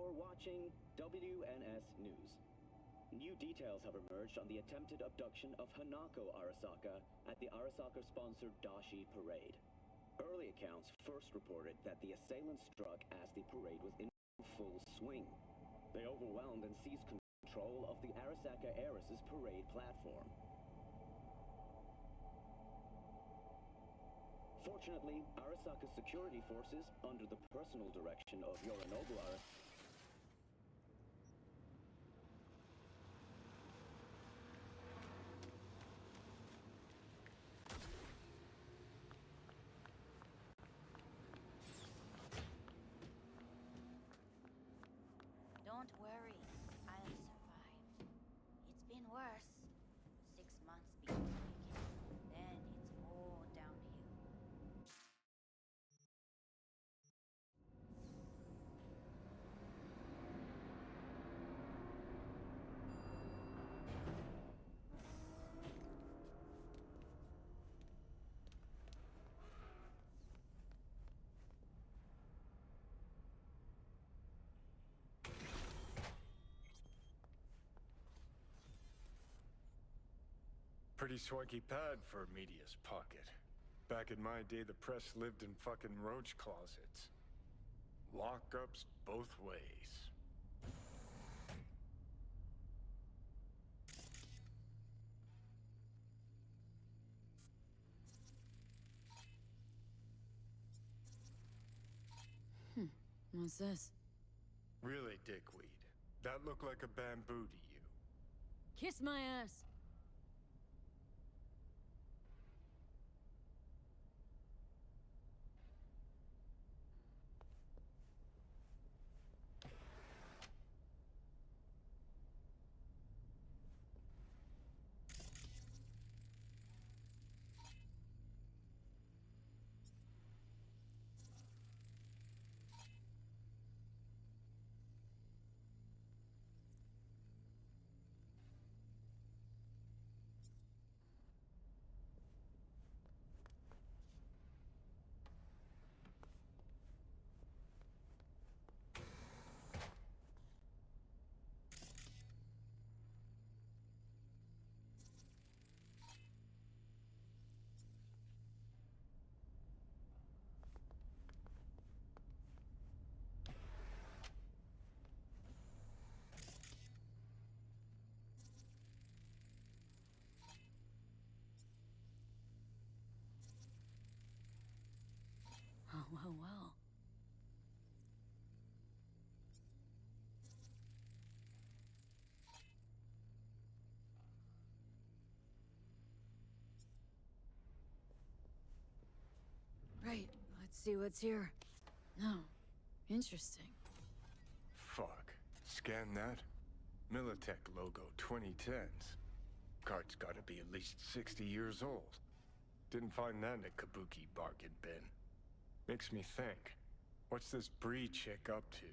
You're watching WNS News. New details have emerged on the attempted abduction of Hanako Arasaka at the Arasaka-sponsored Dashi Parade. Early accounts first reported that the assailants struck as the parade was in full swing. They overwhelmed and seized control of the Arasaka Heiress's parade platform. Fortunately, Arasaka's security forces, under the personal direction of Yorinobu Arasaka, Don't worry, I'll survive. It's been worse. 6 months before beginning, then it's all downhill. Pretty swanky pad for media's pocket. Back in my day, the press lived in fucking roach closets. Lockups both ways. What's this? Really, dickweed. That looked like a bamboo to you. Kiss my ass! Oh, well. Right, let's see what's here. No, interesting. Fuck. Scan that? Militech logo 2010s. Card's gotta be at least 60 years old. Didn't find that in a kabuki bargain bin. Makes me think. What's this Bree chick up to?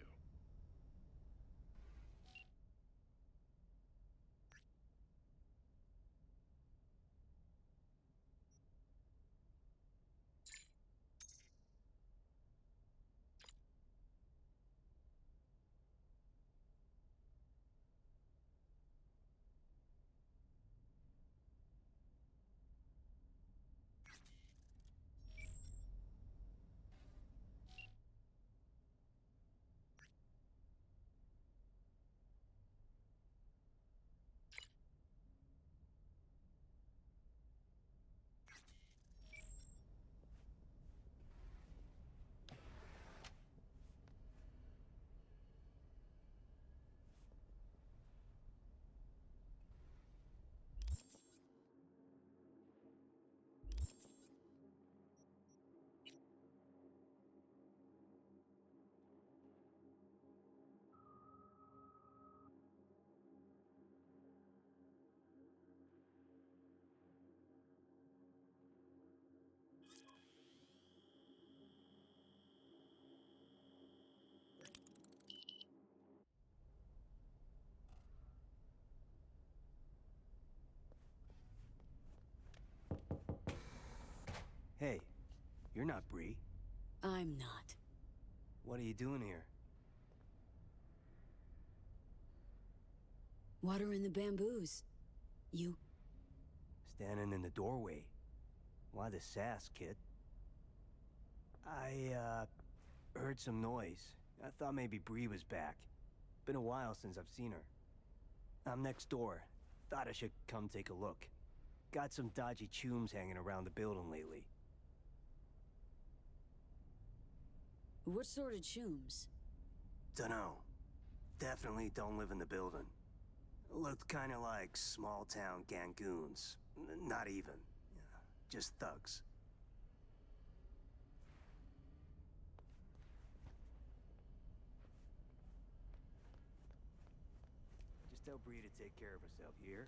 Hey, you're not Bree. I'm not. What are you doing here? Water in the bamboos. You... Standing in the doorway. Why the sass, kid? I, heard some noise. I thought maybe Bree was back. Been a while since I've seen her. I'm next door. Thought I should come take a look. Got some dodgy chooms hanging around the building lately. What sort of chooms? Dunno. Definitely don't live in the building. Looked kinda like small-town gangoons. Not even. Just thugs. Just tell Bree to take care of herself, you hear?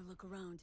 look around.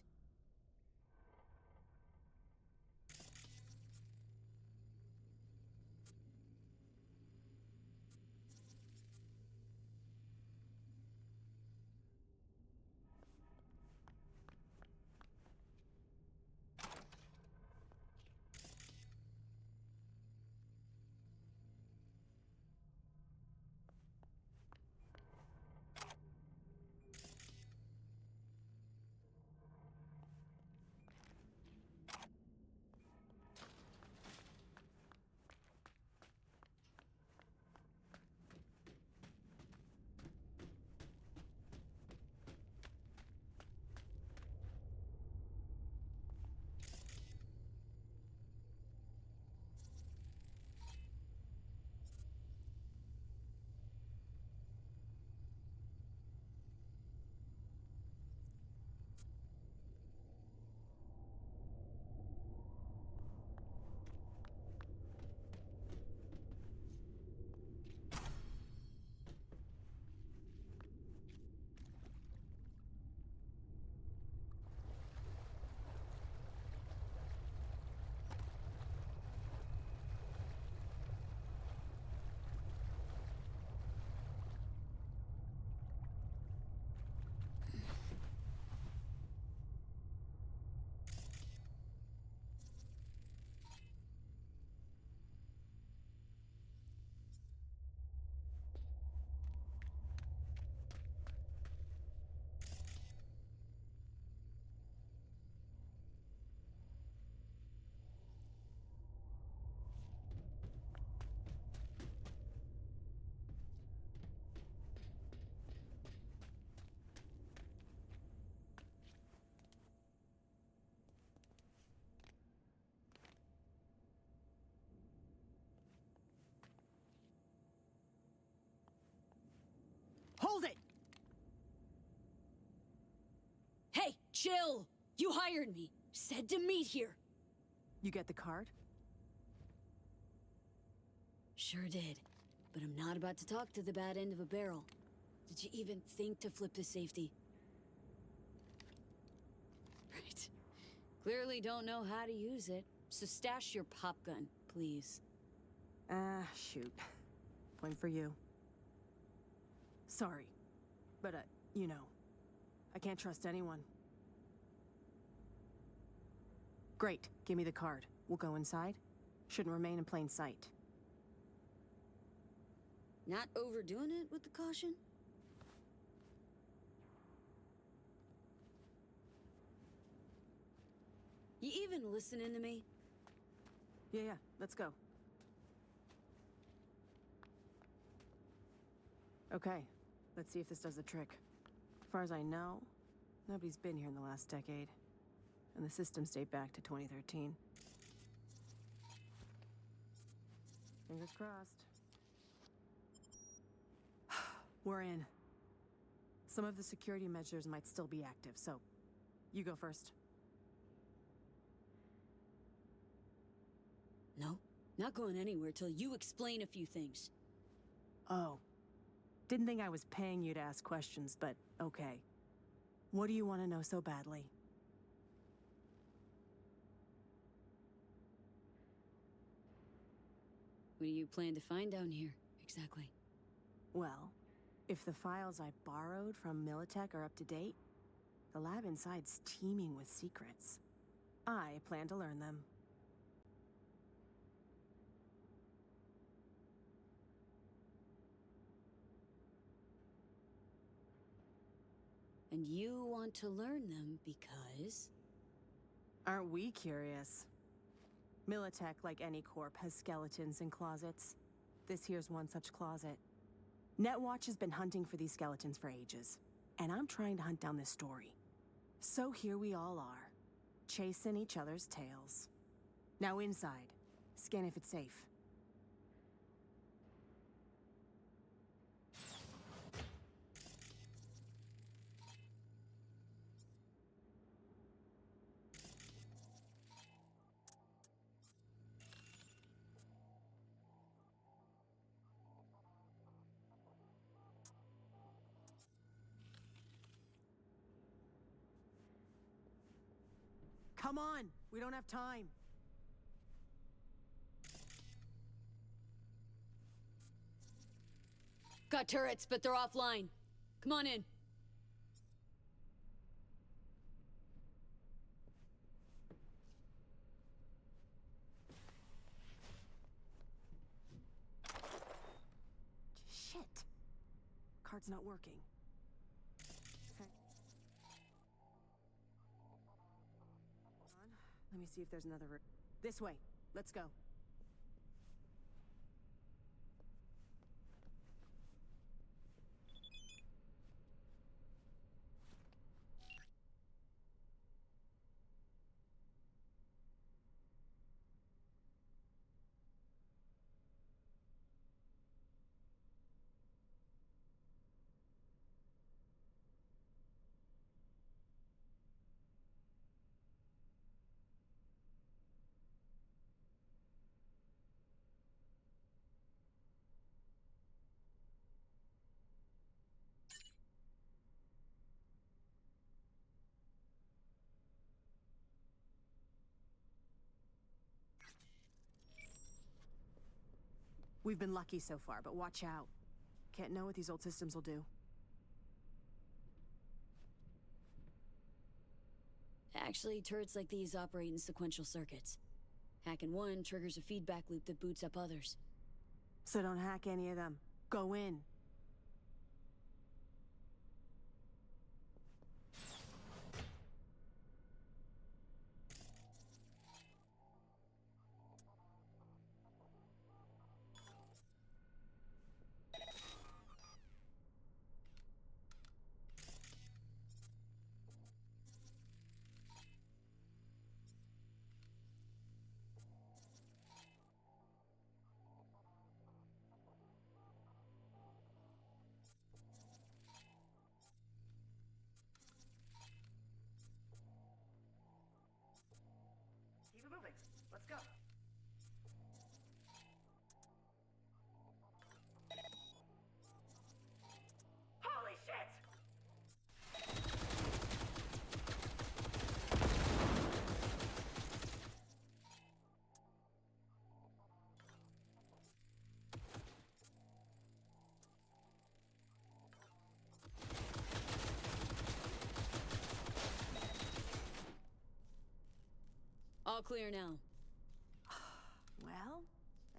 Hold it! Hey, chill! You hired me. Said to meet here. You get the card? Sure did. But I'm not about to talk to the bad end of a barrel. Did you even think to flip the safety? Right. Clearly don't know how to use it. So stash your pop gun, please. Shoot. Point for you. Sorry. But, you know, I can't trust anyone. Great. Give me the card. We'll go inside. Shouldn't remain in plain sight. Not overdoing it with the caution? You even listening to me? Yeah, let's go. Okay, let's see if this does the trick. As far as I know, nobody's been here in the last decade. And the systems date back to 2013. Fingers crossed. We're in. Some of the security measures might still be active, so you go first. No, not going anywhere till you explain a few things. Oh. Didn't think I was paying you to ask questions, but okay. What do you want to know so badly? What do you plan to find down here, exactly? Well, if the files I borrowed from Militech are up to date, the lab inside's teeming with secrets. I plan to learn them. And you want to learn them because... Aren't we curious? Militech, like any corp, has skeletons in closets. This here's one such closet. Netwatch has been hunting for these skeletons for ages, and I'm trying to hunt down this story. So here we all are, chasing each other's tails. Now inside, scan if it's safe. Come on! We don't have time. Got turrets, but they're offline. Come on in. Shit. Card's not working. Okay. Let me see if there's another route. This way. Let's go. We've been lucky so far, but watch out. Can't know what these old systems will do. Actually, turrets like these operate in sequential circuits. Hacking one triggers a feedback loop that boots up others. So don't hack any of them. Go in. Keep it moving. Let's go. Holy shit! All clear now. Well,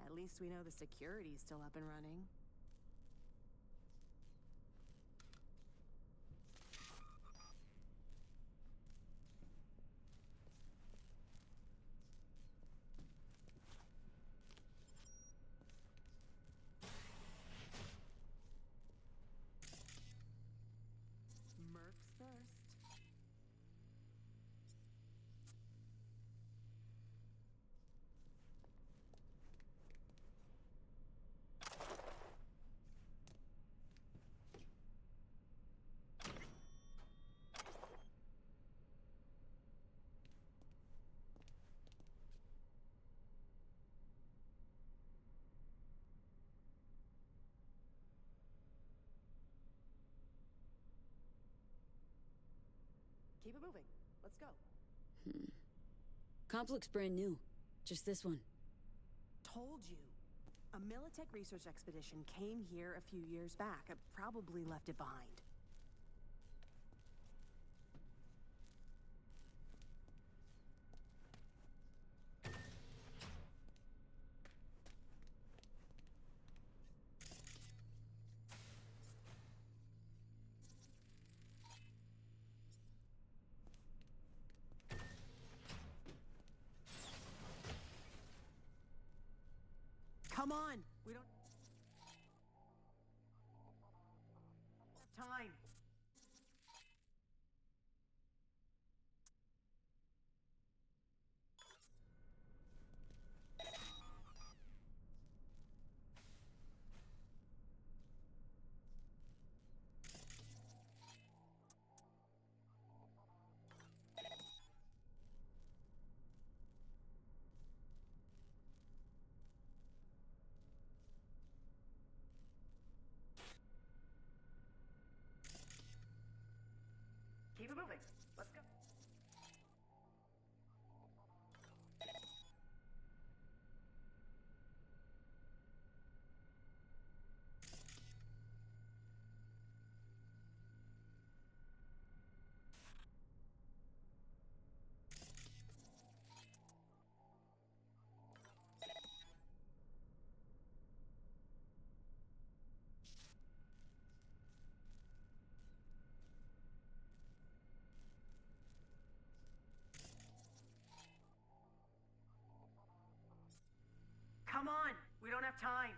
at least we know the security's still up and running. Mercs first. Keep it moving. Let's go. Comp looks brand new. Just this one. Told you. A Militech research expedition came here a few years back. I probably left it behind. Come on! We don't have time. don't have time.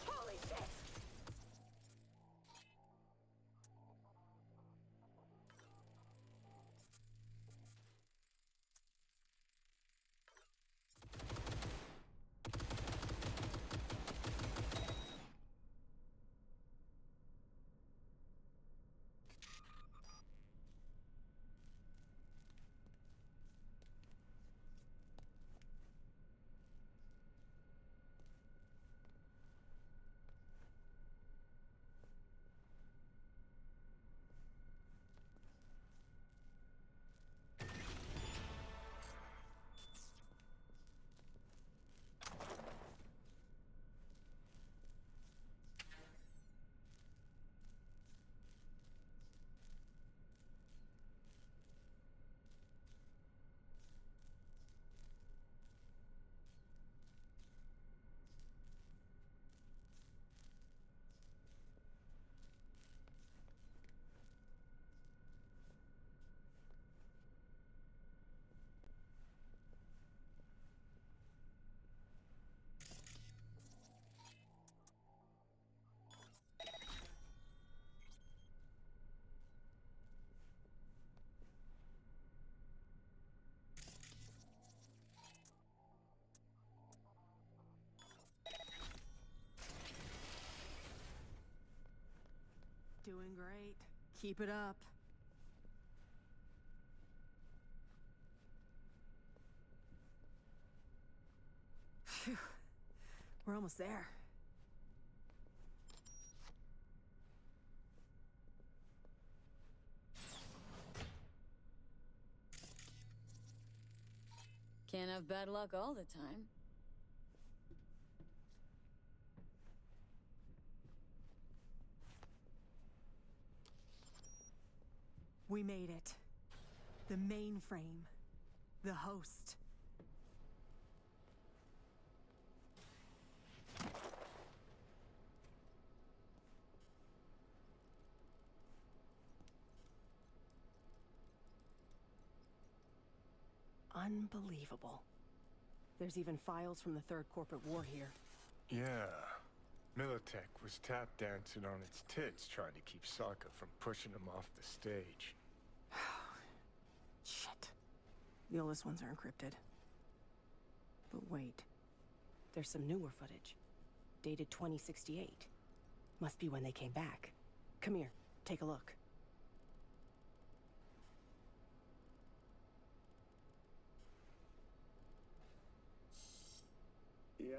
Holy shit! Doing great. Keep it up. Phew. We're almost there. Can't have bad luck all the time. We made it. The mainframe. The host. Unbelievable. There's even files from the Third Corporate War here. Yeah. Militech was tap dancing on its tits trying to keep Sokka from pushing him off the stage. Shit. The oldest ones are encrypted. But wait. There's some newer footage. Dated 2068. Must be when they came back. Come here, take a look. Yeah.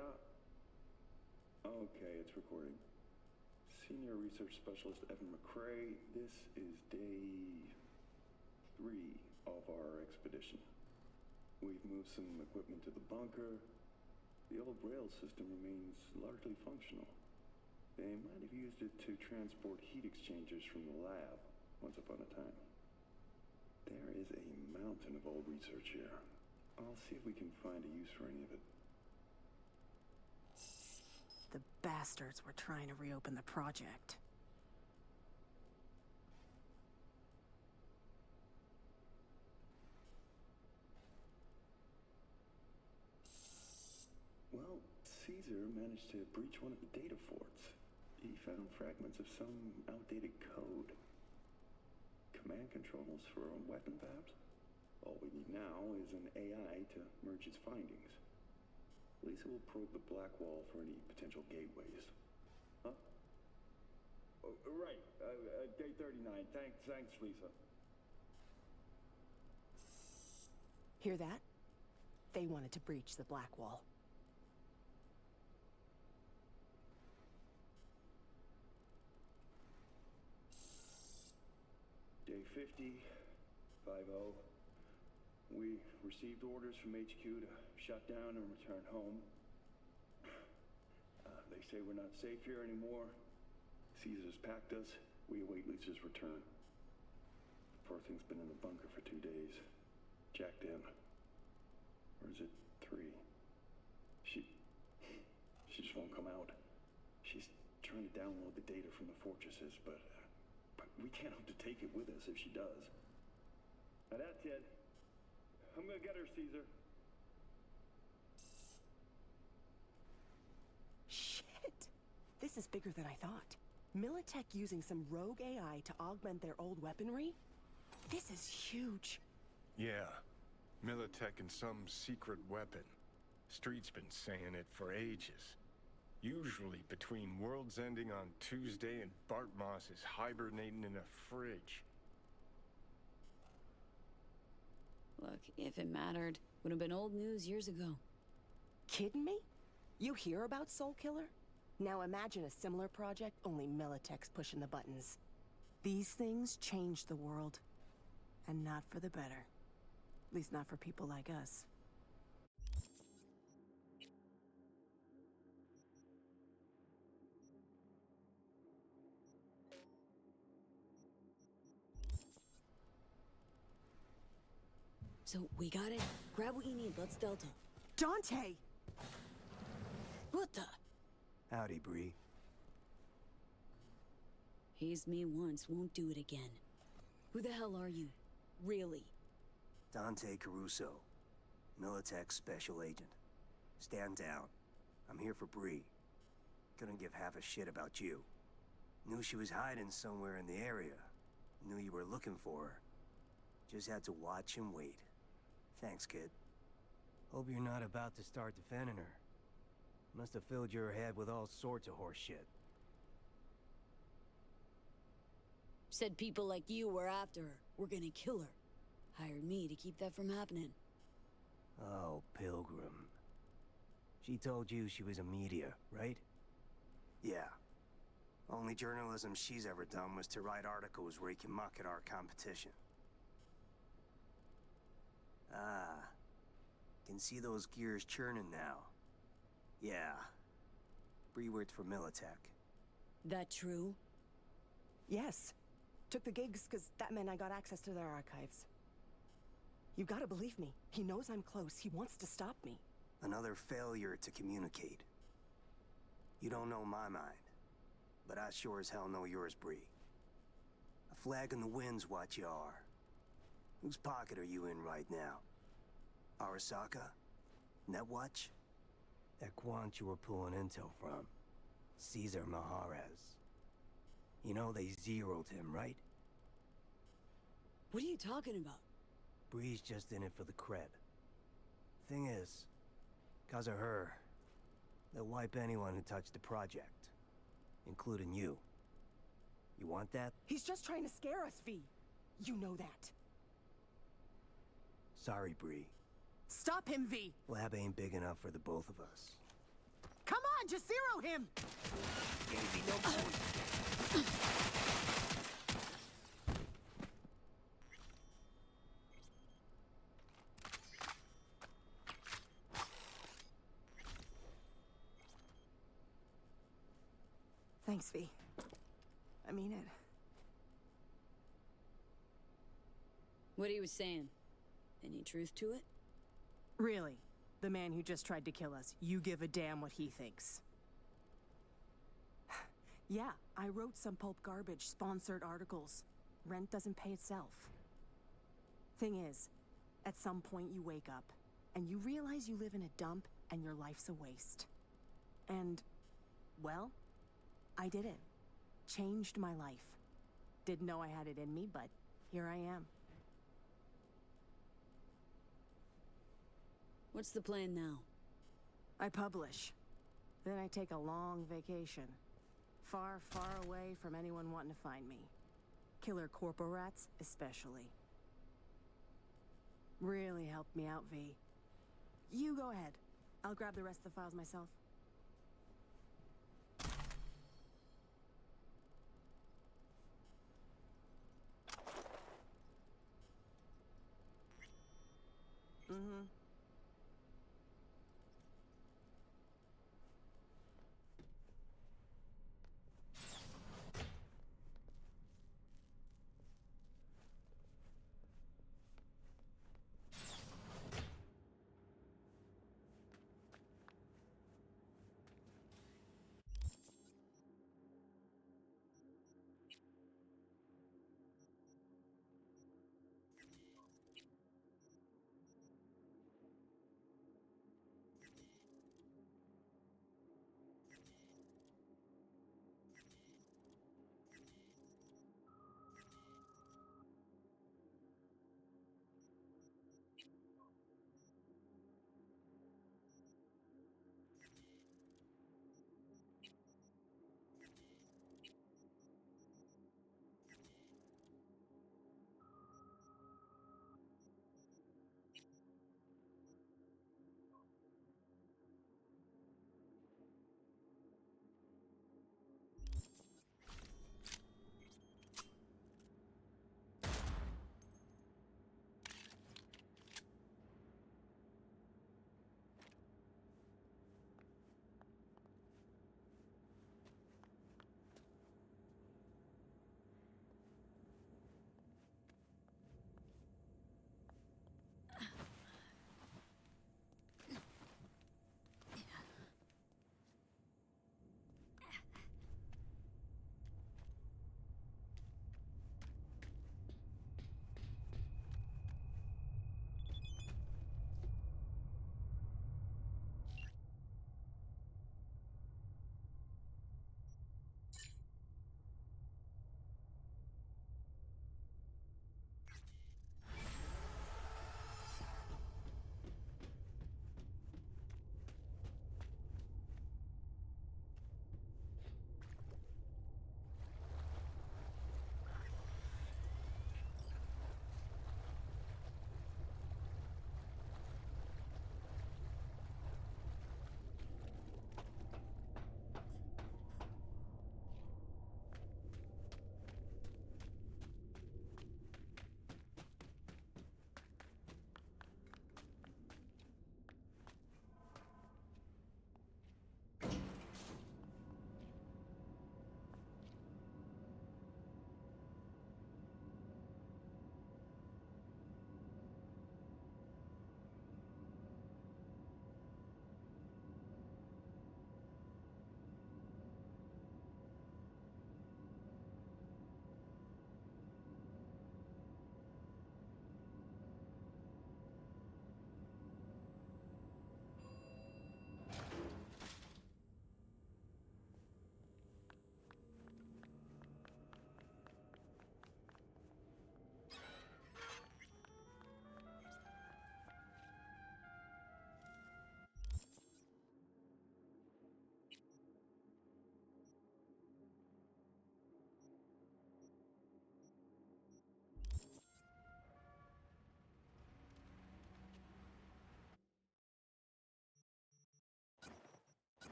Okay, it's recording. Senior Research Specialist Evan McCrae, this is day 3 of our expedition. We've moved some equipment to the bunker. The old rail system remains largely functional. They might have used it to transport heat exchangers from the lab once upon a time. There is a mountain of old research here. I'll see if we can find a use for any of it. The bastards were trying to reopen the project. Well, Caesar managed to breach one of the data forts. He found fragments of some outdated code. Command controls for a weapon, perhaps? All we need now is an AI to merge its findings. Lisa will probe the black wall for any potential gateways. Huh? Oh, right. Day 39. Thanks, Lisa. Hear that? They wanted to breach the black wall. Day 50. 5-0. We received orders from HQ to shut down and return home. They say we're not safe here anymore. Caesar's packed us. We await Lisa's return. Poor thing's been in the bunker for 2 days. Jacked in. Or is it 3? She just won't come out. She's trying to download the data from the fortresses, but we can't hope to take it with us if she does. Now that's it. I'm gonna get her, Caesar. Shit! This is bigger than I thought. Militech using some rogue AI to augment their old weaponry? This is huge. Yeah. Militech and some secret weapon. Street's been saying it for ages. Usually between worlds ending on Tuesday and Bart Moss is hibernating in a fridge. Look, if it mattered, would have been old news years ago. Kidding me? You hear about Soul Killer? Now imagine a similar project, only Militech's pushing the buttons. These things change the world. And not for the better. At least not for people like us. So, we got it. Grab what you need, let's Delta. Dante! What the? Howdy, Bree. Hazed me once, won't do it again. Who the hell are you? Really? Dante Caruso. Militech Special Agent. Stand down. I'm here for Bree. Couldn't give half a shit about you. Knew she was hiding somewhere in the area. Knew you were looking for her. Just had to watch and wait. Thanks, kid. Hope you're not about to start defending her. Must have filled your head with all sorts of horse shit. Said people like you were after her. We're gonna kill her. Hired me to keep that from happening. Oh, Pilgrim. She told you she was a media, right? Yeah. Only journalism she's ever done was to write articles where you can muck at our competition. Ah. Can see those gears churning now. Yeah. Bree worked for Militech. That true? Yes. Took the gigs because that meant I got access to their archives. You gotta believe me. He knows I'm close. He wants to stop me. Another failure to communicate. You don't know my mind, but I sure as hell know yours, Bree. A flag in the wind's what you are. Whose pocket are you in right now? Arasaka? Netwatch? That quant you were pulling intel from. Caesar Maharez. You know they zeroed him, right? What are you talking about? Bree's just in it for the cred. Thing is, 'cause of her, they'll wipe anyone who touched the project. Including you. You want that? He's just trying to scare us, V. You know that. Sorry, Bree. Stop him, V! Lab ain't big enough for the both of us. Come on, just zero him! Gave me no choice. Thanks, V. I mean it. What he was saying. Any truth to it? Really? The man who just tried to kill us, you give a damn what he thinks. Yeah, I wrote some pulp garbage, sponsored articles. Rent doesn't pay itself. Thing is, at some point you wake up, and you realize you live in a dump, and your life's a waste. And, well, I did it. Changed my life. Didn't know I had it in me, but here I am. What's the plan now? I publish. Then I take a long vacation. Far, far away from anyone wanting to find me. Killer corpo rats, especially. Really helped me out, V. You go ahead. I'll grab the rest of the files myself. Mm-hmm.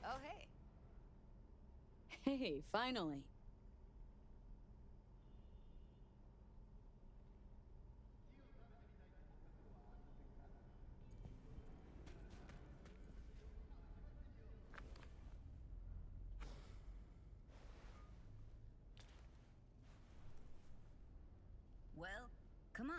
Oh, hey. Hey, finally. Well, come on.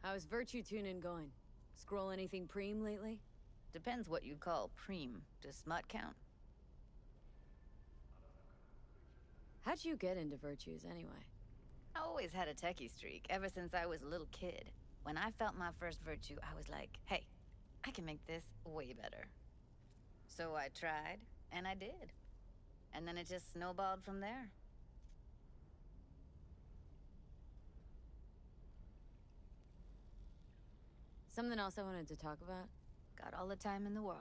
How's virtue tuning going? Scroll anything preem lately? Depends what you call preem. Does smut count? How'd you get into virtues anyway? I always had a techie streak, ever since I was a little kid. When I felt my first virtue, I was like, hey, I can make this way better. So I tried, and I did. And then it just snowballed from there. Something else I wanted to talk about? Got all the time in the world.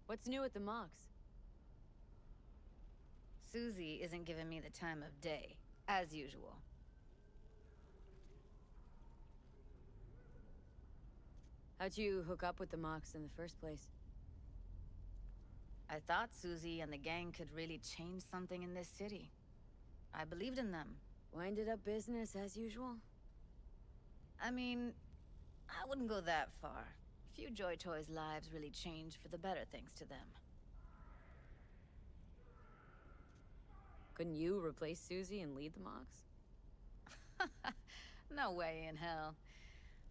What's new at the Mox? Susie isn't giving me the time of day, as usual. How'd you hook up with the Mox in the first place? I thought Susie and the gang could really change something in this city. I believed in them. Winded up business as usual? I mean, I wouldn't go that far. Few Joy Toys' lives really changed for the better thanks to them. Couldn't you replace Susie and lead the Mox? No way in hell.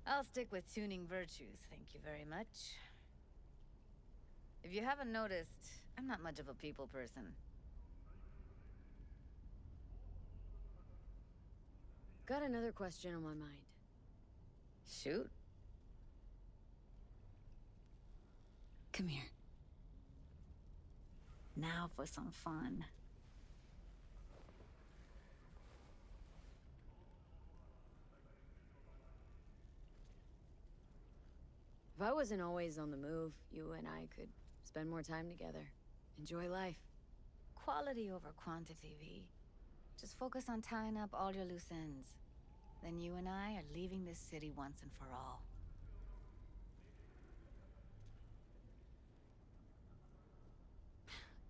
I'll stick with tuning virtues, thank you very much. If you haven't noticed, I'm not much of a people person. Got another question on my mind. Shoot. Come here. Now for some fun. If I wasn't always on the move, you and I could spend more time together. Enjoy life. Quality over quantity, V. Just focus on tying up all your loose ends. Then you and I are leaving this city once and for all.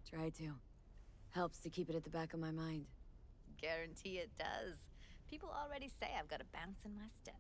Try to. Helps to keep it at the back of my mind. Guarantee it does. People already say I've got a bounce in my step.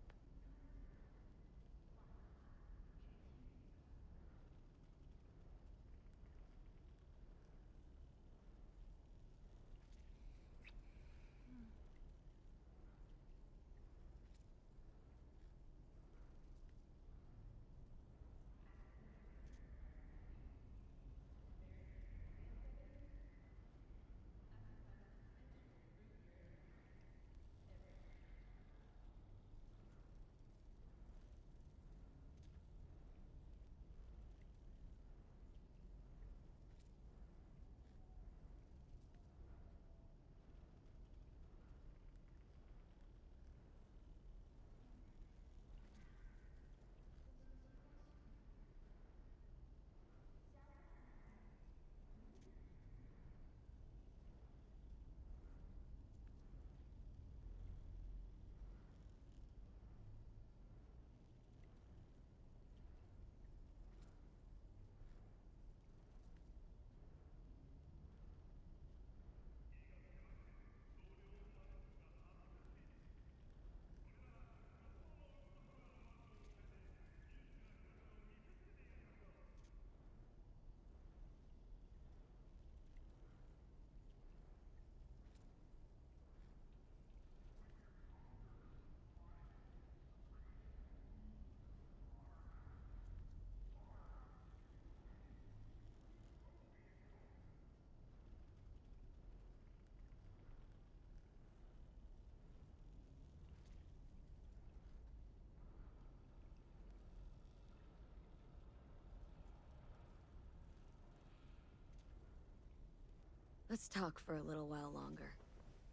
Let's talk for a little while longer,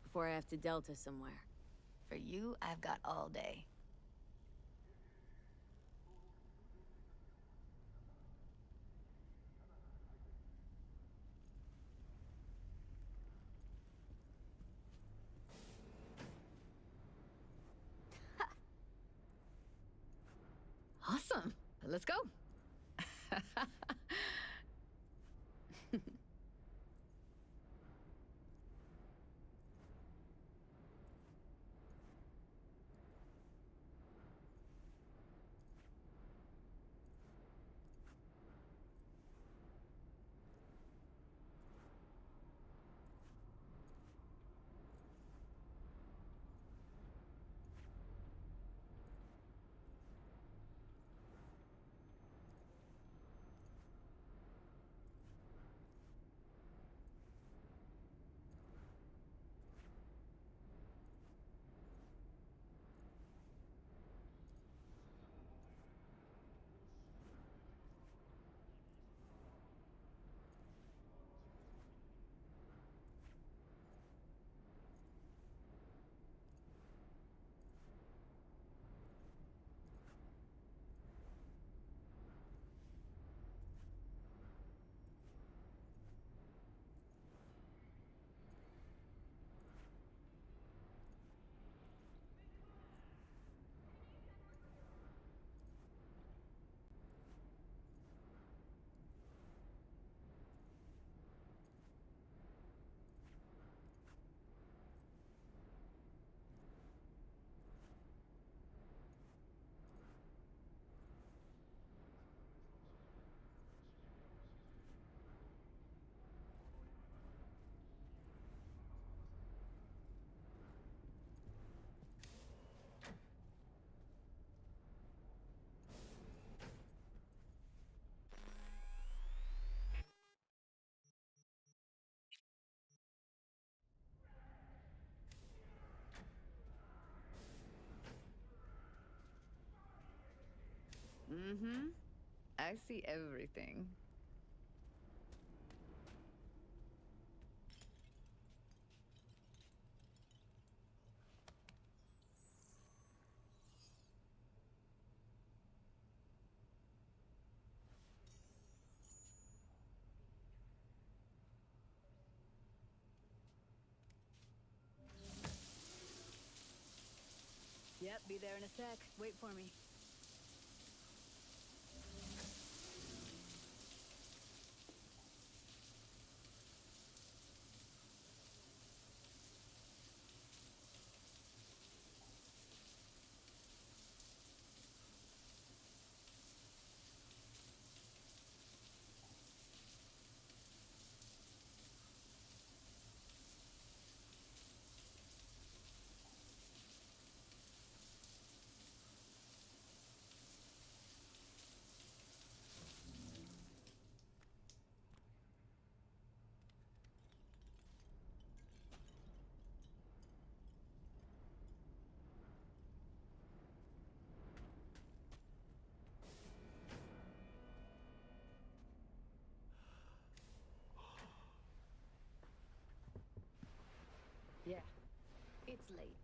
before I have to Delta somewhere. For you, I've got all day. Awesome. Let's go. Mm-hmm. I see everything. Yep, be there in a sec. Wait for me. Yeah, it's late.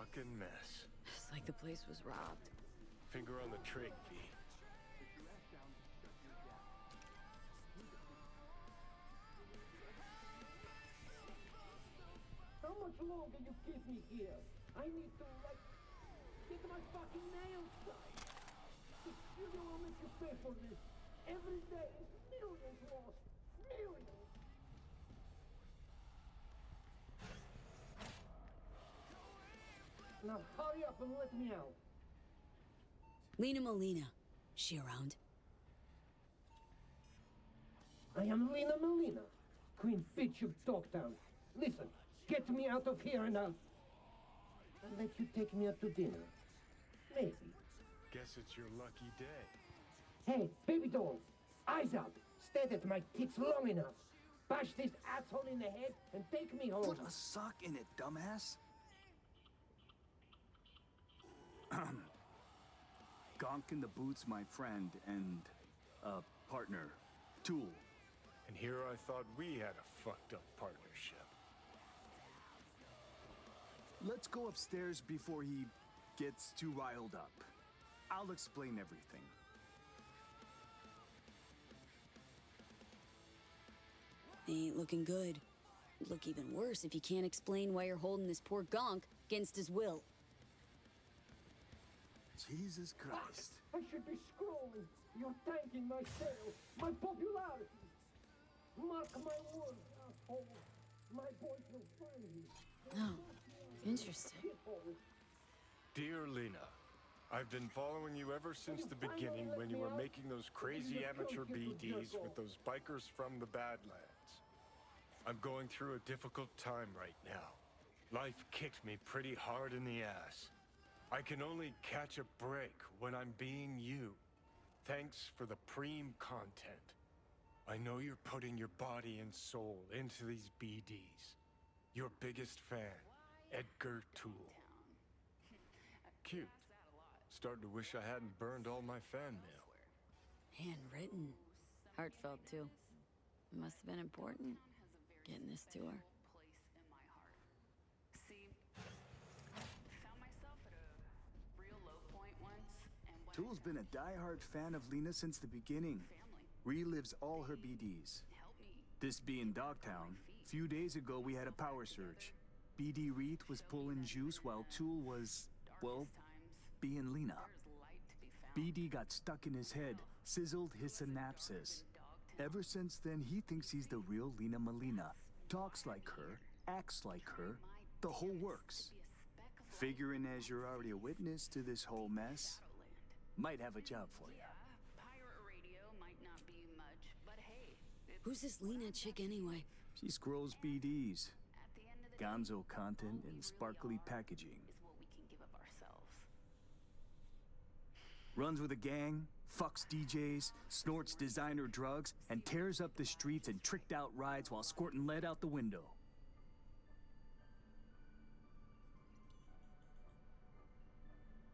fucking mess. It's like the place was robbed. Finger on the trig, V. How much longer you keep me here? I need to, like, get my fucking nails done. The studio will make you pay for this. Every day is millions lost. Millions. Now hurry up and let me out. Lena Molina. She around? I am Lena Molina, Queen Fitch of Dogtown. Listen, get me out of here and I'll let you take me out to dinner. Maybe. Guess it's your lucky day. Hey, baby dolls, eyes out. Stare at my tits long enough. Bash this asshole in the head and take me home. Put a sock in it, dumbass. Gonk in the Boots, my friend, and partner, Tool. And here I thought we had a fucked up partnership. Let's go upstairs before he gets too riled up. I'll explain everything. Ain't looking good. It'd look even worse if you can't explain why you're holding this poor gonk against his will. Jesus Christ. I should be scrolling. You're tanking my sales, my popularity. Mark my words, asshole. My boys will find you. Oh, interesting. Dear Lena, I've been following you ever since the beginning when you were making those crazy amateur BDs with those bikers from the Badlands. I'm going through a difficult time right now. Life kicked me pretty hard in the ass. I can only catch a break when I'm being you. Thanks for the preem content. I know you're putting your body and soul into these BDs. Your biggest fan, Edgar Toole. Cute. Starting to wish I hadn't burned all my fan mail. Handwritten. Heartfelt, too. Must have been important, getting this to her. Tool's been a diehard fan of Lena since the beginning. Relives all her BDs. This being Dogtown, few days ago we had a power surge. BD Reeth was pulling juice while Tool was, well, being Lena. BD got stuck in his head, sizzled his synapses. Ever since then, he thinks he's the real Lena Molina. Talks like her, acts like her, the whole works. Figuring as you're already a witness to this whole mess, might have a job for you. Who's this Lena chick anyway? She scrolls BDs. Gonzo content and sparkly packaging. Runs with a gang, fucks DJs, snorts designer drugs, and tears up the streets in tricked out rides while squirting lead out the window.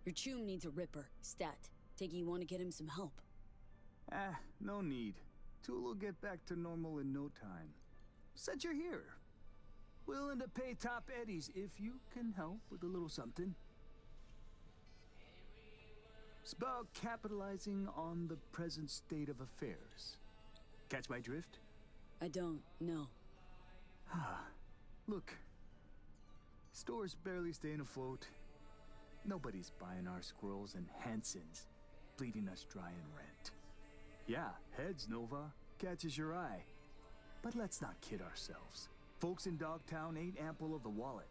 Your chum needs a ripper. Stat. Take it you want to get him some help. No need. Tool will get back to normal in no time. Said you're here. Willing to pay top eddies if you can help with a little something. It's about capitalizing on the present state of affairs. Catch my drift? I don't, no. Look. Store's barely staying afloat. Nobody's buying our squirrels and Hansons, bleeding us dry in rent. Yeah, heads, Nova. Catches your eye. But let's not kid ourselves. Folks in Dogtown ain't ample of the wallet.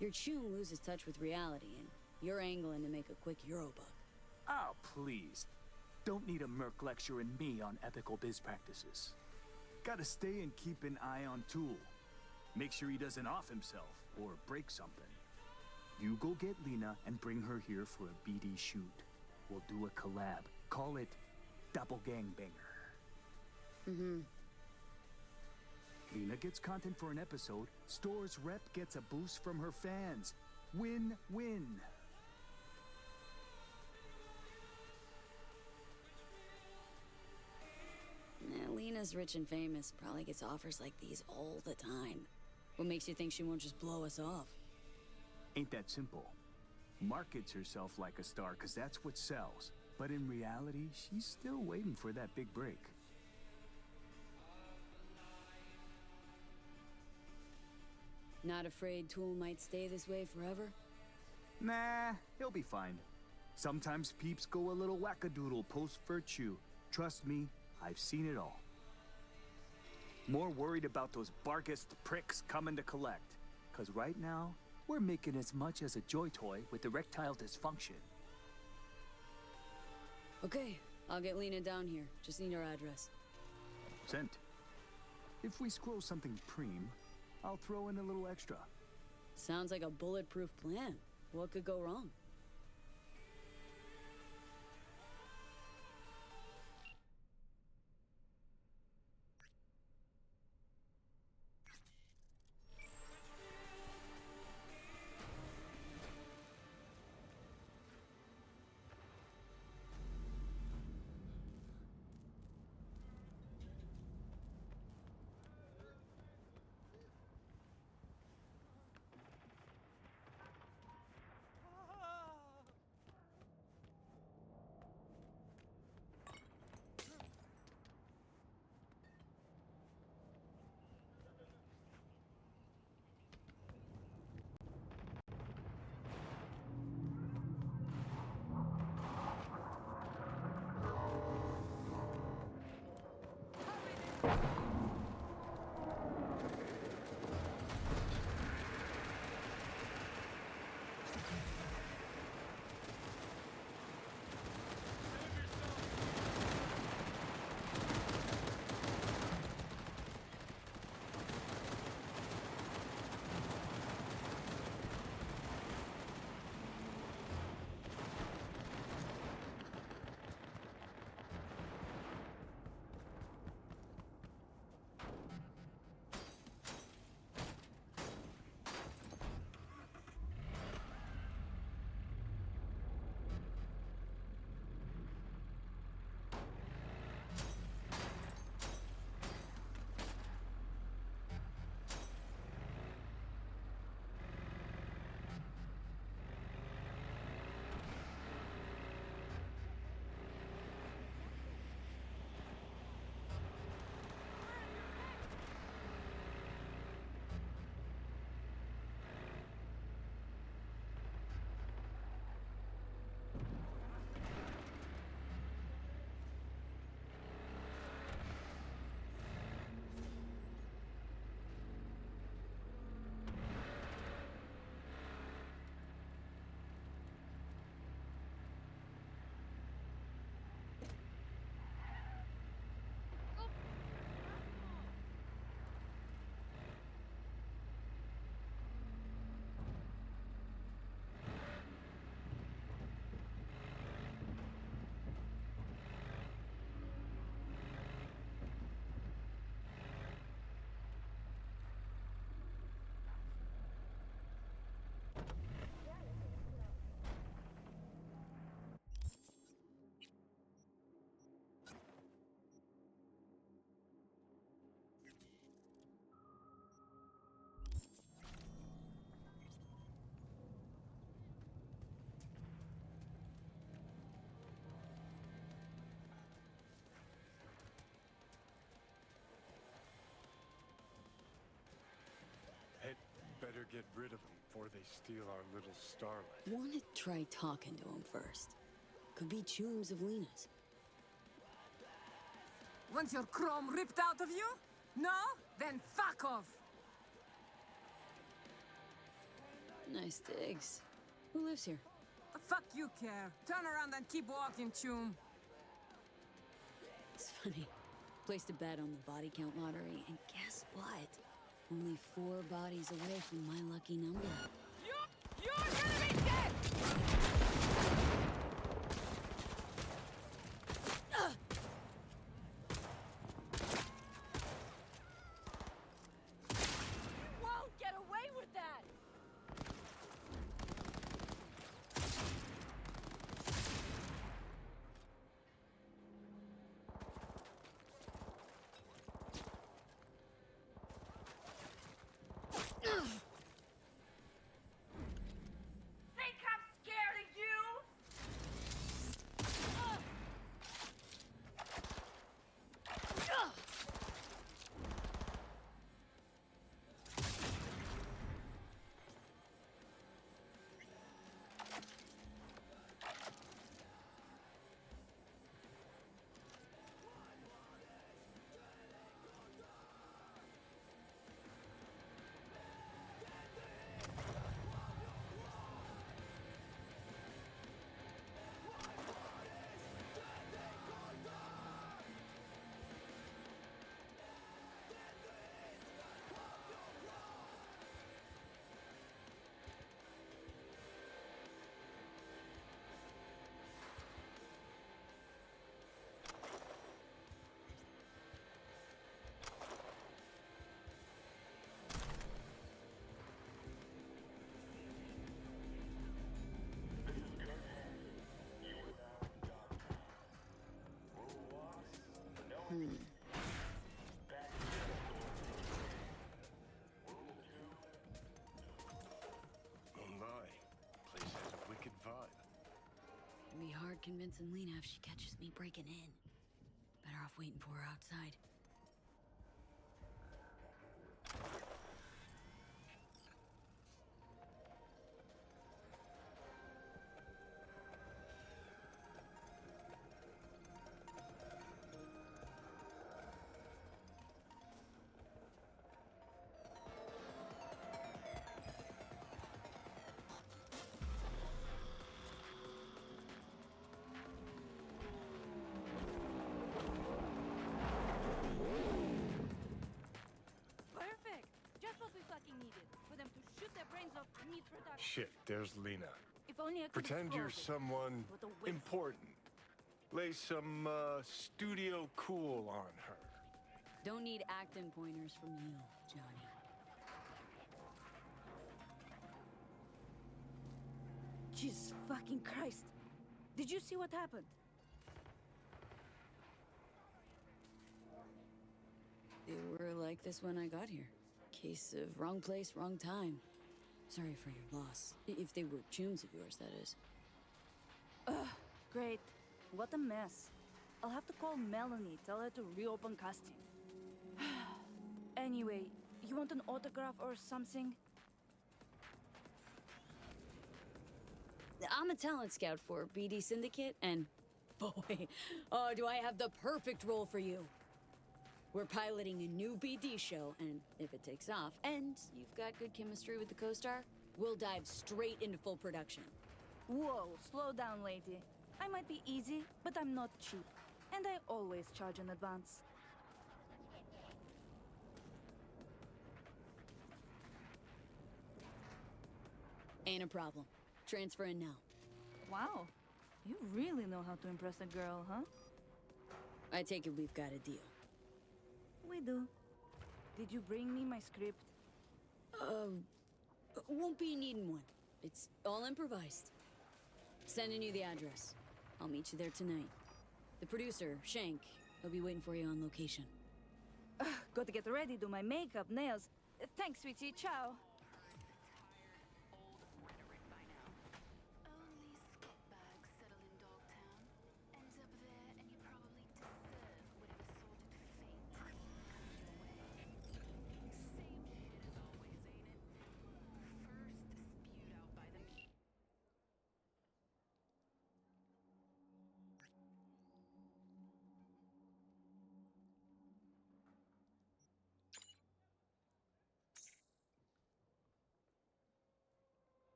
Your chum loses touch with reality, and you're angling to make a quick Eurobuck. Oh, please. Don't need a merc lecturing me on ethical biz practices. Gotta stay and keep an eye on Tool. Make sure he doesn't off himself or break something. You go get Lena and bring her here for a BD shoot. We'll do a collab. Call it Double Gangbanger. Mm-hmm. Lena gets content for an episode. Store's rep gets a boost from her fans. Win-win. Lina's rich and famous, probably gets offers like these all the time. What makes you think she won't just blow us off? Ain't that simple. Markets herself like a star because that's what sells. But in reality, she's still waiting for that big break. Not afraid Tool might stay this way forever? Nah, he'll be fine. Sometimes peeps go a little wackadoodle post-virtue. Trust me, I've seen it all. More worried about those barkist pricks coming to collect. Cause right now, we're making as much as a joy toy with erectile dysfunction. Okay, I'll get Lina down here. Just need her address. Sent. If we scroll something preem, I'll throw in a little extra. Sounds like a bulletproof plan. What could go wrong? Better get rid of them before they steal our little starlet. Wanna try talking to him first. Could be chooms of Lina's. Want your chrome ripped out of you? No? Then fuck off! Nice digs. Who lives here? The fuck you care? Turn around and keep walking, choom. It's funny. Placed a bet on the body count lottery, and guess what? Only 4 bodies away from my lucky number. You're gonna be dead! You won't get away with that! convincing Lena if she catches me breaking in. Better off waiting for her outside. Perfect! Just what we fucking needed. For them to shoot their brains off mid-production. Shit, there's Lena. If only I could Pretend you're explode it. someone What a waste. important. Lay some, studio cool on her. Don't need acting pointers from you, Johnny. Jesus fucking Christ! Did you see what happened? They were like this when I got here. Case of wrong place, wrong time. Sorry for your loss. If they were chooms of yours, that is. Ugh, great. What a mess. I'll have to call Melanie, tell her to reopen casting. Anyway, you want an autograph or something? I'm a talent scout for BD Syndicate, and boy, oh, do I have the perfect role for you. We're piloting a new BD show, and if it takes off, and you've got good chemistry with the co-star, we'll dive straight into full production. Whoa, slow down, lady. I might be easy, but I'm not cheap. And I always charge in advance. Ain't a problem. Transfer in now. Wow, you really know how to impress a girl, huh? I take it we've got a deal. We do. Did you bring me my script? Won't be needing one. It's all improvised. Sending you the address. I'll meet you there tonight. The producer, Shank, he'll be waiting for you on location. Got to get ready, do my makeup, nails. Thanks, sweetie. Ciao. Only scuttbags settle in Dogtown. End up there, and you probably deserve whatever sordid fate comes your way. Same shit as always, ain't it? First spewed out by the media.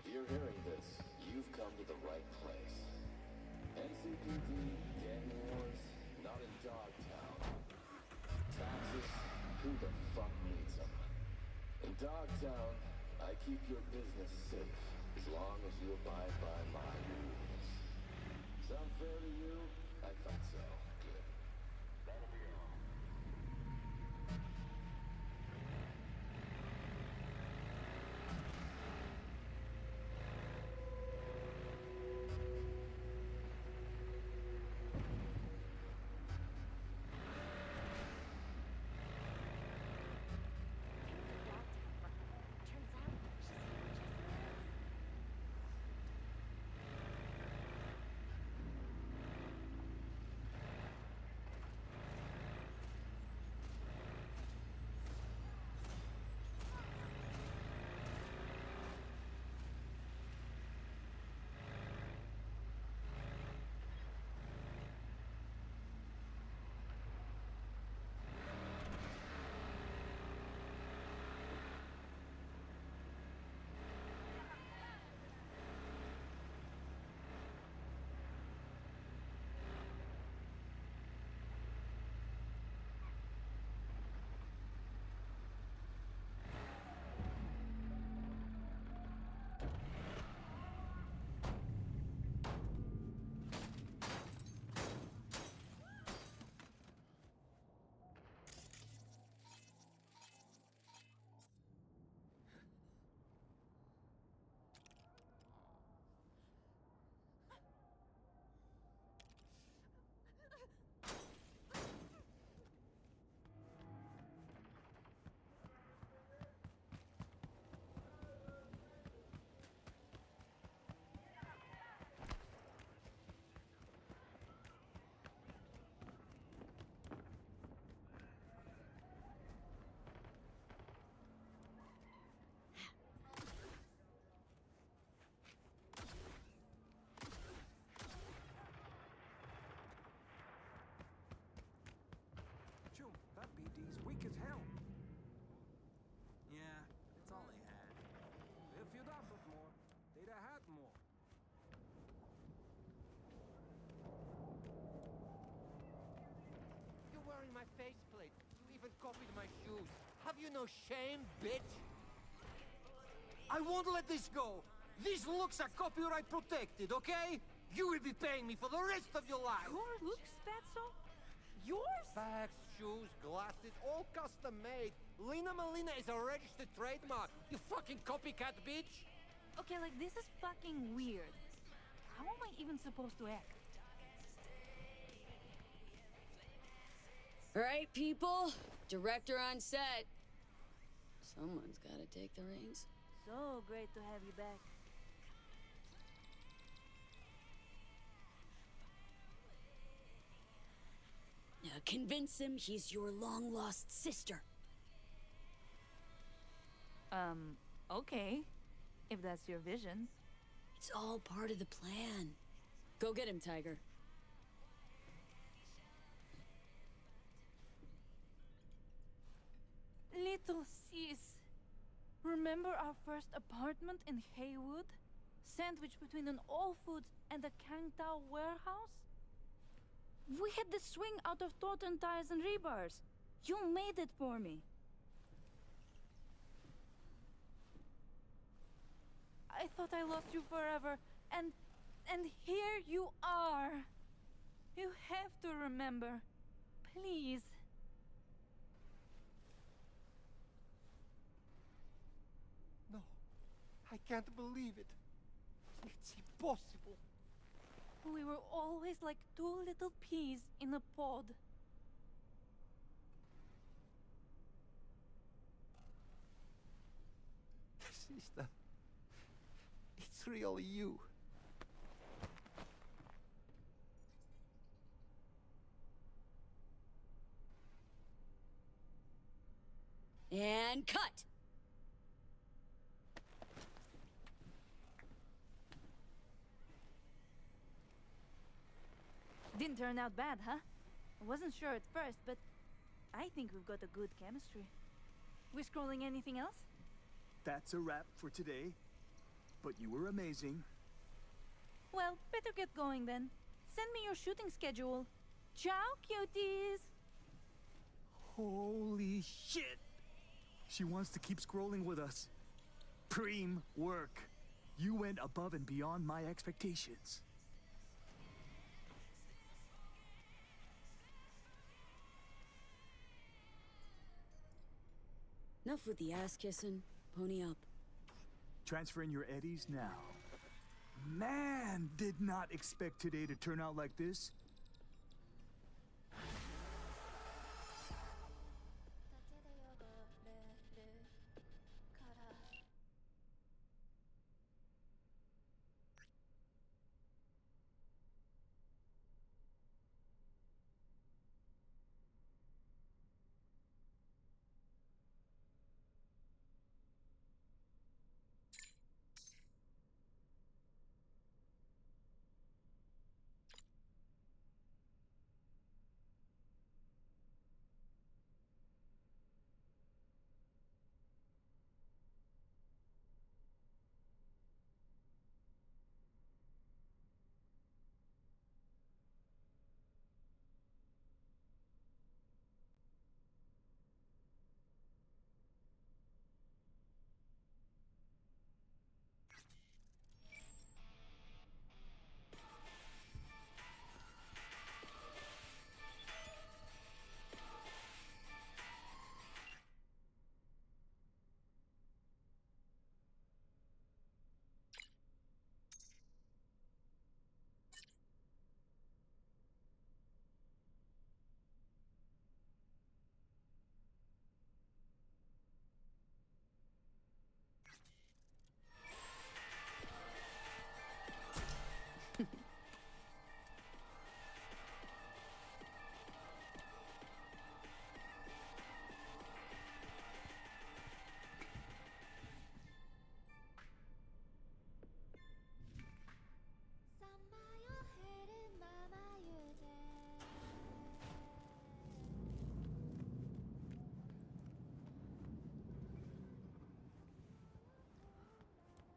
If you're hearing this, you've come to the right place. NCPD, gang wars, not in Dogtown. Taxes, who the fuck needs them? In Dogtown, I keep your business safe, as long as you abide by my rules. Sound fair to you? I thought so. Good. That'll be all. That BD's weak as hell. Yeah, it's all they had. If you'd offered more, they'd have had more. You're wearing my faceplate. You even copied my shoes. Have you no shame, bitch? I won't let this go. These looks are copyright protected, okay? You will be paying me for the rest of your life. Your looks, Fatso? Yours? Bags, shoes, glasses, all custom made. Lina Malina is a registered trademark. You fucking copycat bitch. Okay, like, this is fucking weird. How am I even supposed to act? All right, people. Director on set. Someone's gotta take the reins. So great to have you back. Now convince him he's your long-lost sister. Okay. If that's your vision. It's all part of the plan. Go get him, Tiger. Little sis. Remember our first apartment in Haywood? Sandwiched between an All Foods and a Kangtao warehouse? We had the swing out of Totten tires and rebars. You made it for me. I thought I lost you forever, and here you are. You have to remember. Please. No, I can't believe it. It's impossible. We were always like two little peas in a pod. Sister, it's really you. And cut! Didn't turn out bad, huh? I wasn't sure at first, but I think we've got a good chemistry. We scrolling anything else? That's a wrap for today. but you were amazing. Well, better get going then. Send me your shooting schedule. Ciao, cuties! Holy shit! She wants to keep scrolling with us. Preem work. You went above and beyond my expectations. Enough with the ass kissing. Pony up. Transferring your eddies now. Man, did not expect today to turn out like this.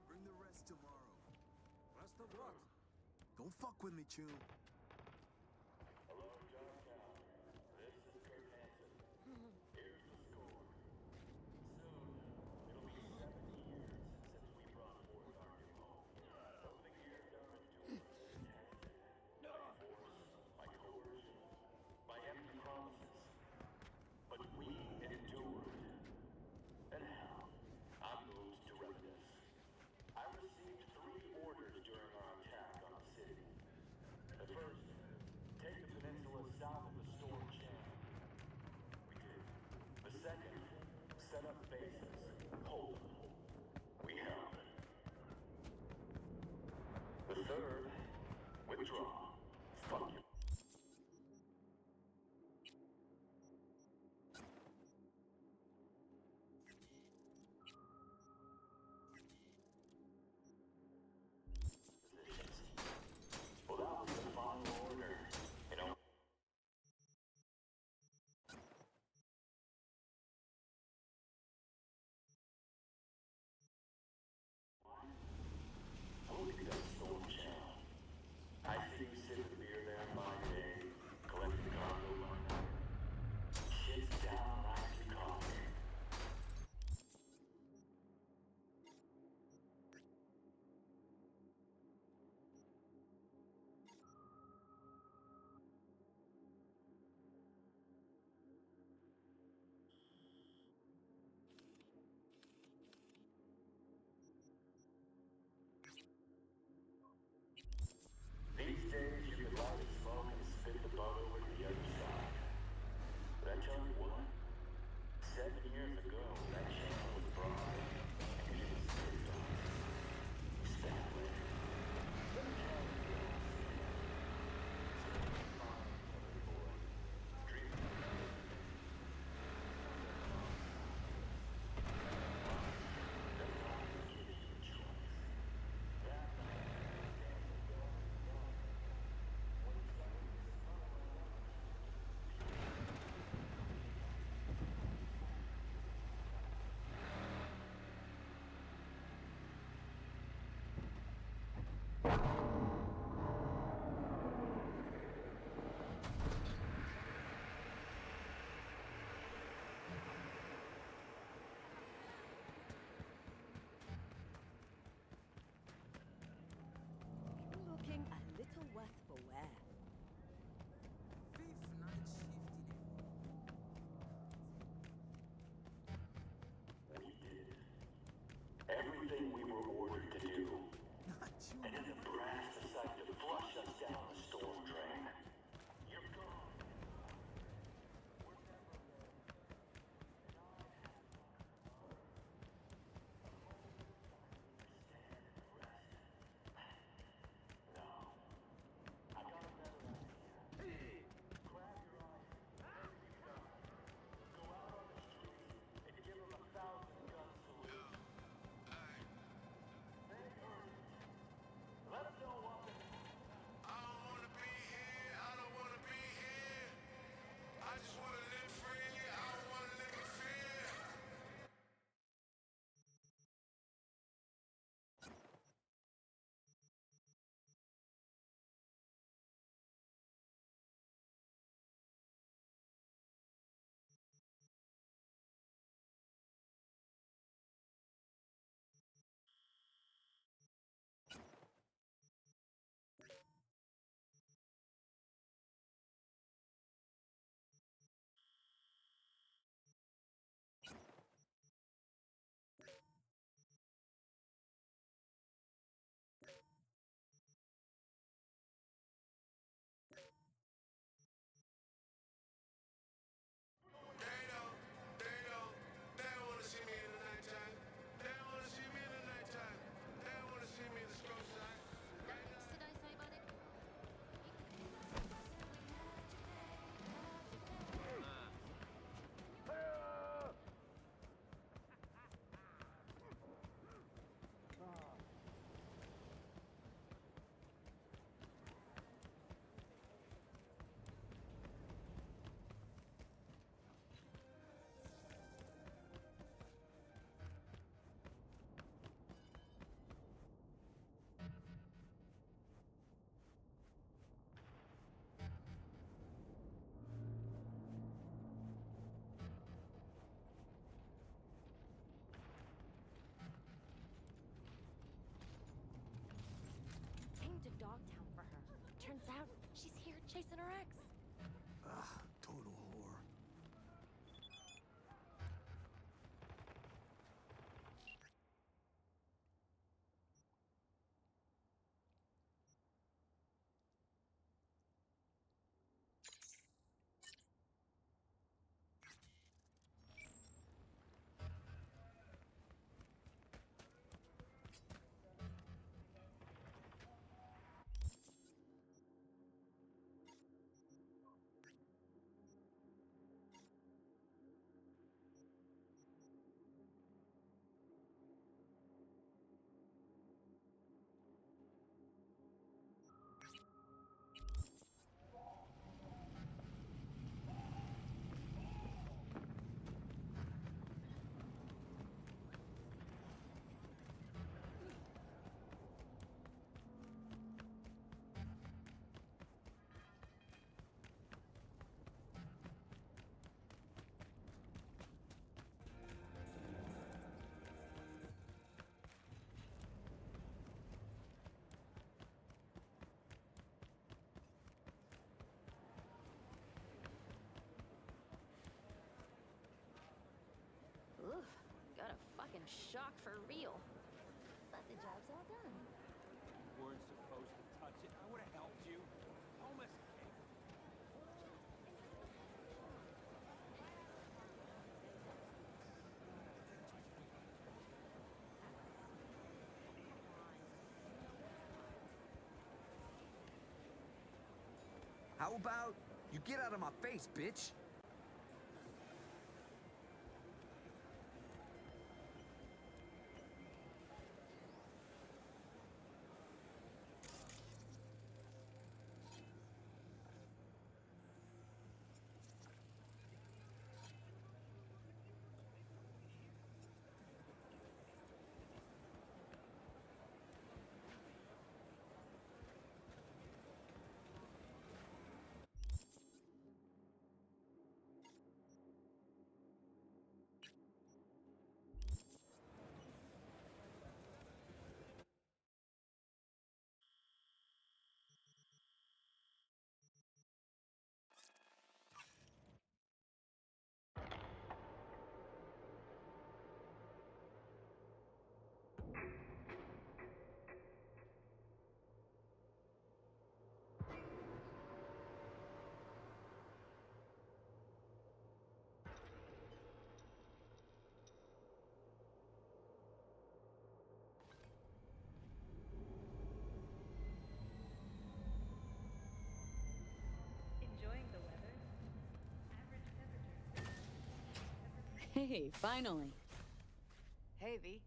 Bring the rest tomorrow. Rest of what? Don't fuck with me, Chew. Hello, Dogtown. This is Kurt Hansen. Here's the score. Soon, it'll be 7 years since we brought forth our new home. Something here done to us is tested. By force, by coercion, by empty promises. But we endured. And now, I'm moved to reminisce. I received 3 orders during our attack on the city. The first, take the peninsula south of the storm channel. We did. The second, set up bases. Hold them. We held. The third, withdraw. Fuck you. Well, that was the final order. You know. I looked at that storm channel. I see West beware. Fifth night shift in We did everything we were ordered to do. Not you. And then the brass decided to flush us down the storm drain. You're gone. Came to Dogtown for her. Turns out she's here chasing her ex. Ah, total whore. Oof, got a fucking shock for real. But the job's all done. You weren't supposed to touch it. I would have helped you. Almost. How about you get out of my face, bitch? Hey, finally. Hey, V.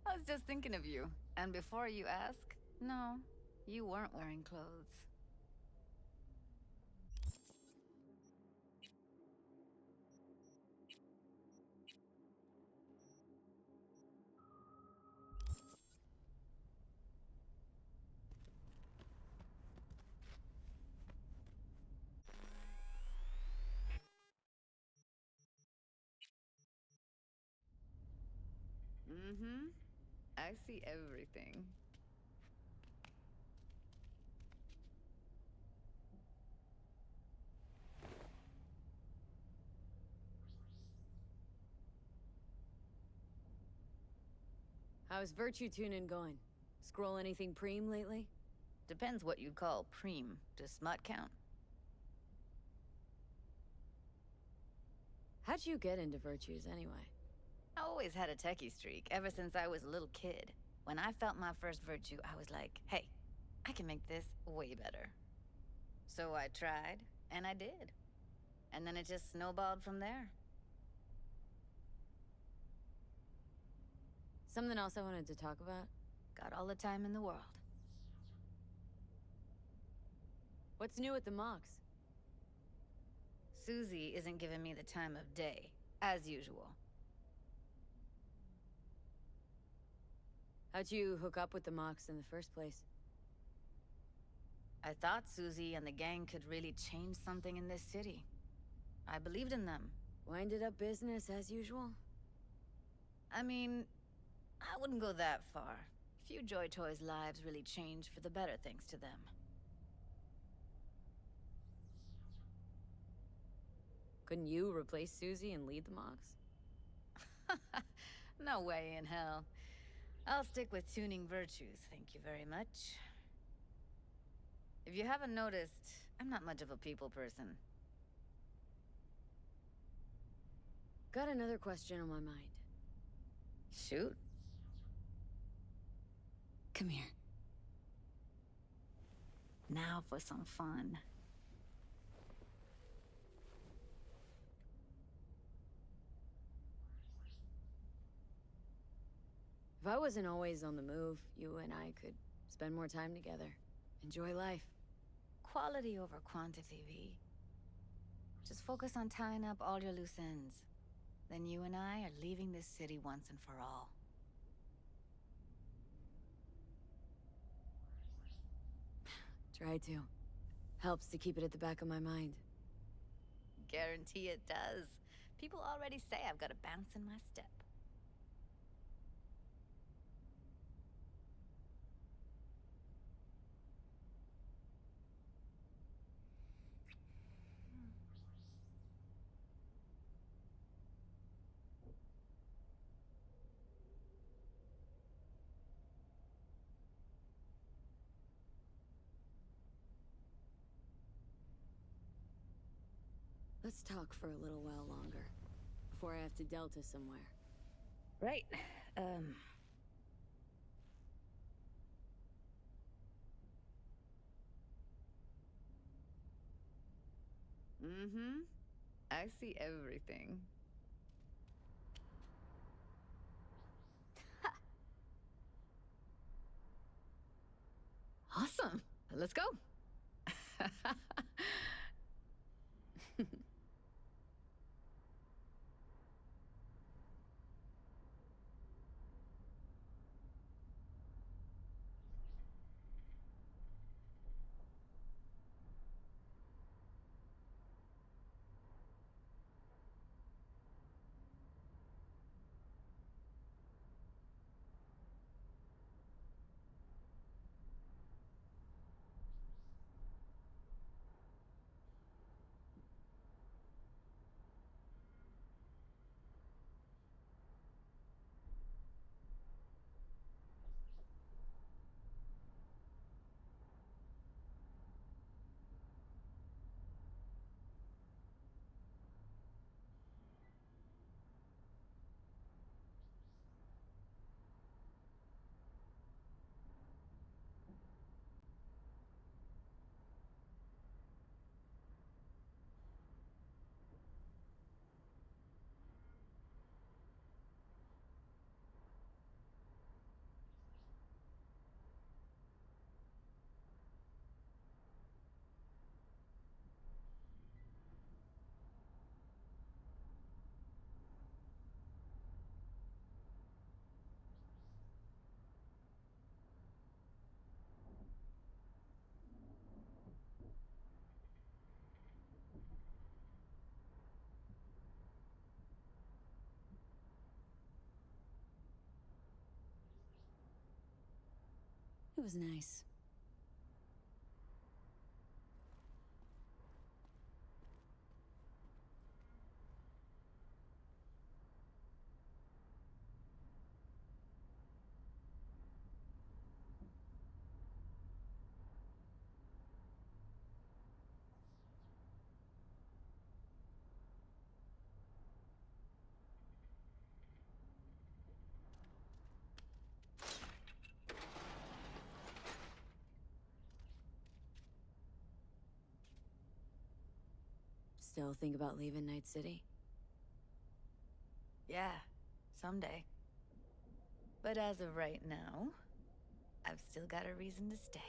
I was just thinking of you. And before you ask, no, you weren't wearing clothes. Mm-hmm. I see everything. How's Virtue Tuning going? Scroll anything preem lately? Depends what you'd call preem. Does smut count? How'd you get into Virtues anyway? I always had a techie streak, ever since I was a little kid. When I felt my first virtue, I was like, hey, I can make this way better. So I tried, and I did. And then it just snowballed from there. Something else I wanted to talk about? Got all the time in the world. What's new at the Mox? Susie isn't giving me the time of day, as usual. How'd you hook up with the Mox in the first place? I thought Susie and the gang could really change something in this city. I believed in them. Winded up business as usual? I mean, I wouldn't go that far. Few Joy Toys' lives really changed for the better thanks to them. Couldn't you replace Susie and lead the Mox? No way in hell. I'll stick with tuning virtues, thank you very much. If you haven't noticed, I'm not much of a people person. Got another question on my mind. Shoot. Come here. Now for some fun. If I wasn't always on the move, you and I could spend more time together. Enjoy life. Quality over quantity, V. Just focus on tying up all your loose ends. Then you and I are leaving this city once and for all. Try to. Helps to keep it at the back of my mind. Guarantee it does. People already say I've got a bounce in my step. Let's talk for a little while longer. Before I have to Delta somewhere. Right. Mm-hmm. I see everything. Awesome. Let's go. It was nice. Still think about leaving Night City? Yeah, someday. But as of right now, I've still got a reason to stay.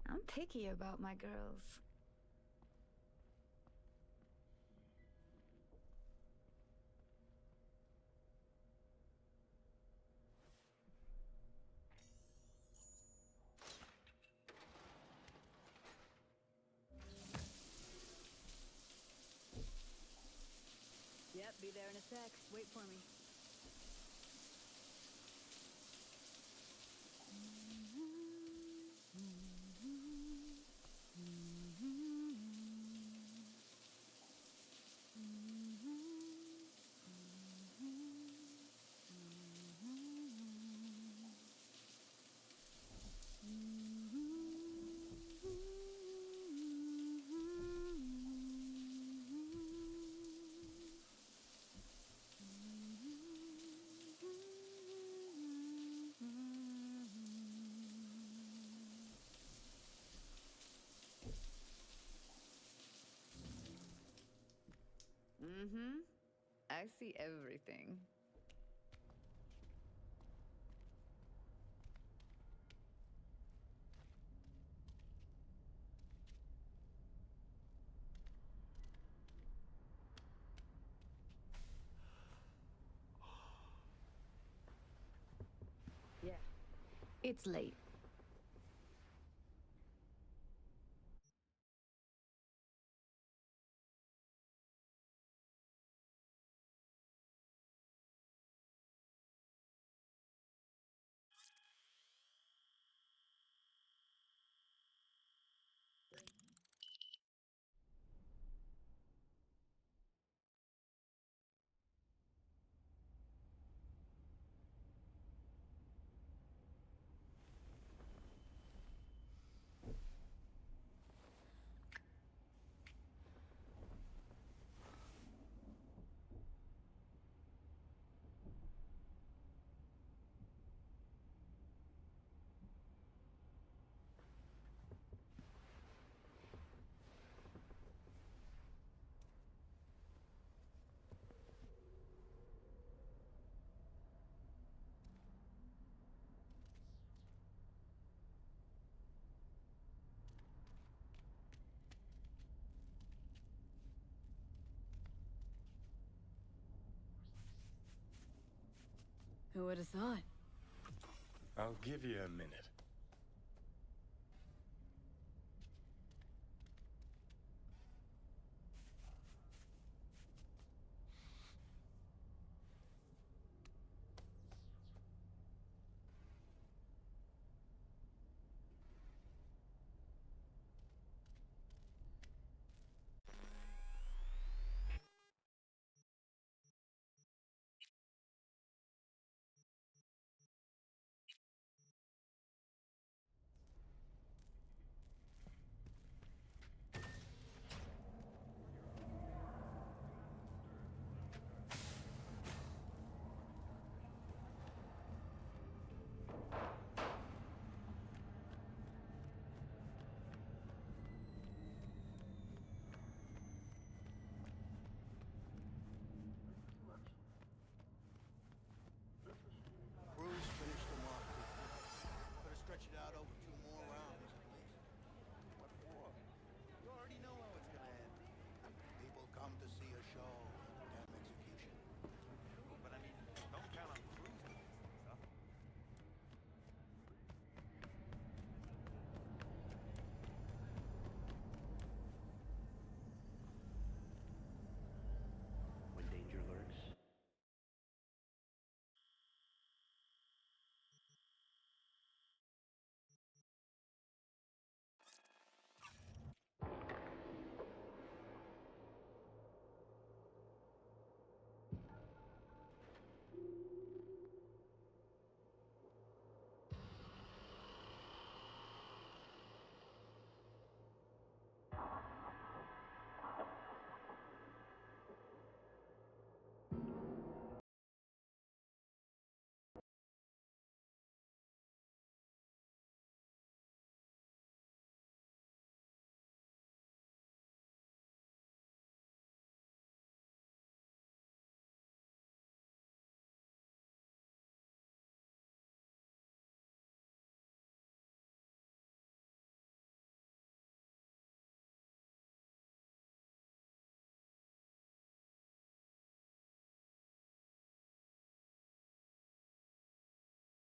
I'm picky about my girls. Yep, be there in a sec. Wait for me. Mm-hmm. I see everything. Yeah. It's late. Who would have thought? I'll give you a minute.